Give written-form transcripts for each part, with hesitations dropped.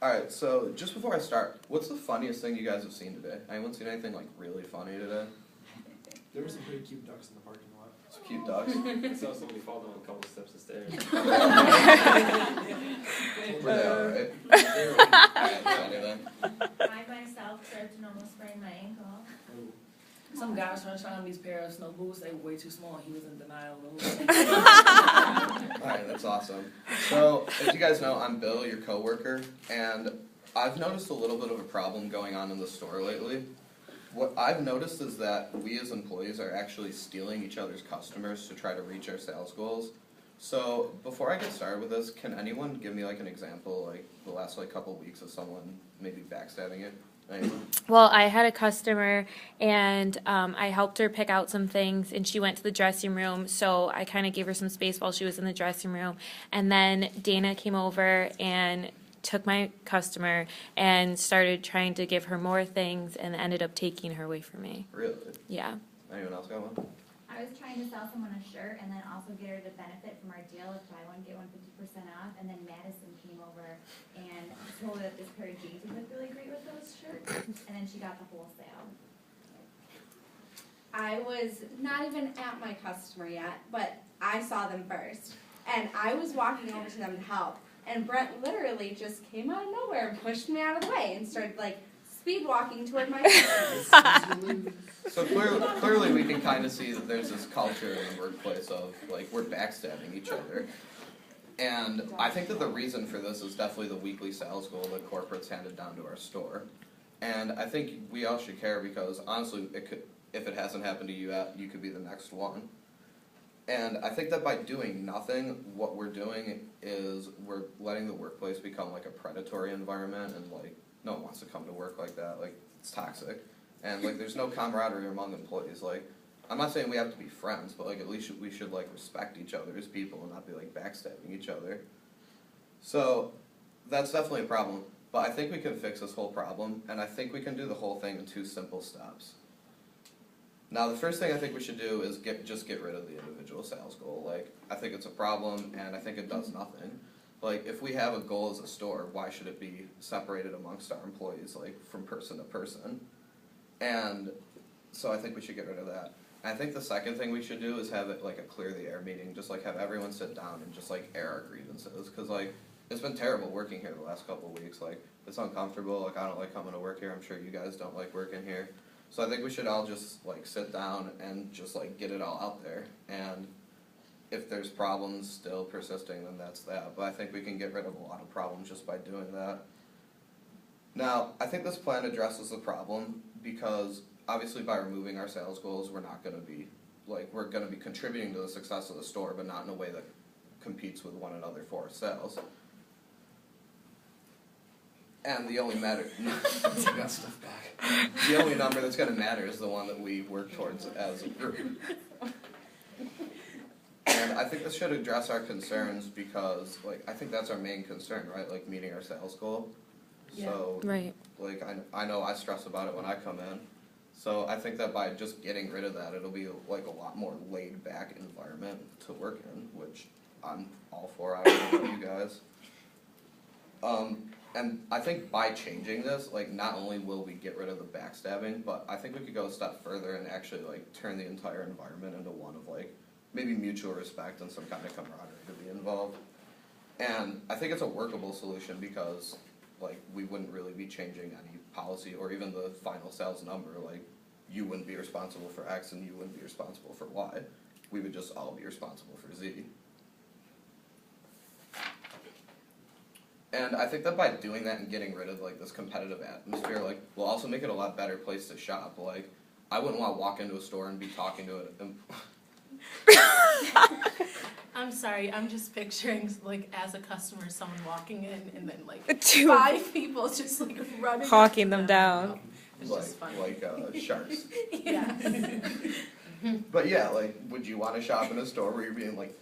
Alright, so just before I start, what's the funniest thing you guys have seen today? Anyone seen anything like really funny today? There were some pretty cute ducks in the parking lot. Some cute ducks. I saw somebody fall down a couple steps of stairs. Were they alright? They were- Alright, anything? I myself tripped and almost sprained my ankle. Some guy was trying to show him these pair of snow boots. They were way too small. He was in denial. The whole thing. Alright, that's awesome. So, as you guys know, I'm Bill, your coworker, and I've noticed a little bit of a problem going on in the store lately. What I've noticed is that we as employees are actually stealing each other's customers to try to reach our sales goals. So, before I get started with this, can anyone give me like an example, like the last like couple weeks of someone maybe backstabbing it? Anyone? Well, I had a customer, and I helped her pick out some things, and she went to the dressing room, so I kind of gave her some space while she was in the dressing room. And then Dana came over and took my customer and started trying to give her more things and ended up taking her away from me. Really? Yeah. Anyone else got one? I was trying to sell someone a shirt and then also get her to benefit from our deal of buy one, get one 50% off. And then Madison came over and told her that this pair of jeans would look really great with those shirts. And then she got the wholesale. I was not even at my customer yet, but I saw them first. And I was walking over to them to help. And Brent literally just came out of nowhere and pushed me out of the way and started like speed walking toward my customer. So clearly we can kind of see that there's this culture in the workplace of, like, we're backstabbing each other. And I think that the reason for this is definitely the weekly sales goal that corporate's handed down to our store. And I think we all should care because, honestly, if it hasn't happened to you yet, you could be the next one. And I think that by doing nothing, what we're doing is we're letting the workplace become, like, a predatory environment, and, like, no one wants to come to work like that. Like, it's toxic. And, like, there's no camaraderie among employees. Like, I'm not saying we have to be friends, but, like, at least we should, like, respect each other as people and not be, like, backstabbing each other. So, that's definitely a problem. But I think we can fix this whole problem, and I think we can do the whole thing in 2 simple steps. Now, the first thing I think we should do is just get rid of the individual sales goal. Like, I think it's a problem, and I think it does nothing. Like, if we have a goal as a store, why should it be separated amongst our employees, like, from person to person? And so I think we should get rid of that. I think the second thing we should do is have it, like, a clear the air meeting, just, like, have everyone sit down and just, like, air our grievances. Because, like, it's been terrible working here the last couple of weeks. Like, it's uncomfortable. Like, I don't like coming to work here. I'm sure you guys don't like working here. So I think we should all just, like, sit down and just, like, get it all out there. And if there's problems still persisting, then that's that. But I think we can get rid of a lot of problems just by doing that. Now, I think this plan addresses the problem because, obviously, by removing our sales goals, we're not going to be, like, we're going to be contributing to the success of the store, but not in a way that competes with one another for our sales. And the only got stuff back. The only number that's going to matter is the one that we work towards as a group. And I think this should address our concerns because, like, I think that's our main concern, right? Like, meeting our sales goal. Yeah. So, Right. like, I know I stress about it when I come in. So I think that by just getting rid of that, it'll be, like, a lot more laid-back environment to work in, which I'm all for. I don't know about you guys. And I think by changing this, like, not only will we get rid of the backstabbing, but I think we could go a step further and actually, like, turn the entire environment into one of, like, maybe mutual respect and some kind of camaraderie to be involved. And I think it's a workable solution because, like, we wouldn't really be changing any policy or even the final sales number. Like, you wouldn't be responsible for X and you wouldn't be responsible for Y. We would just all be responsible for Z. And I think that by doing that and getting rid of, like, this competitive atmosphere, like, we'll also make it a lot better place to shop. Like, I wouldn't want to walk into a store and be talking to it. I'm sorry, I'm just picturing, like, as a customer, someone walking in and then, like, Two 5 people just, like, running hawking after them down. It's just funny. like sharks. Yeah. But yeah, like, would you want to shop in a store where you're being, like,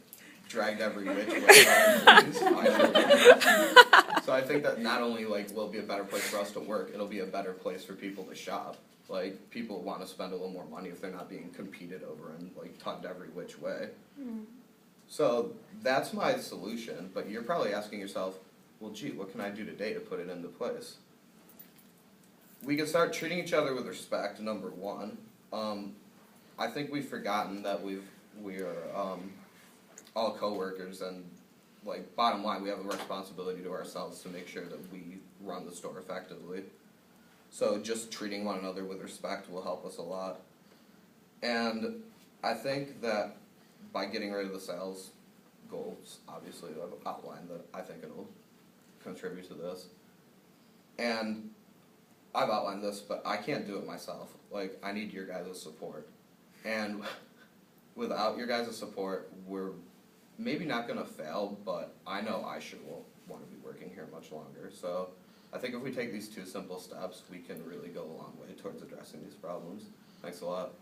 dragged every which way by employees? So I think that not only, like, will it be a better place for us to work, it'll be a better place for people to shop. Like, people want to spend a little more money if they're not being competed over and, like, tugged every which way. So that's my solution, but you're probably asking yourself, well, gee, what can I do today to put it into place? We can start treating each other with respect, number one. I think we've forgotten that we're all coworkers, and like bottom line, we have a responsibility to ourselves to make sure that we run the store effectively. So just treating one another with respect will help us a lot. And I think that by getting rid of the sales goals, obviously I've outlined that I think it'll contribute to this. And I've outlined this, but I can't do it myself. Like, I need your guys' support. And without your guys' support, we're maybe not going to fail, but I know I sure won't want to be working here much longer. So I think if we take these 2 simple steps, we can really go a long way towards addressing these problems. Thanks a lot.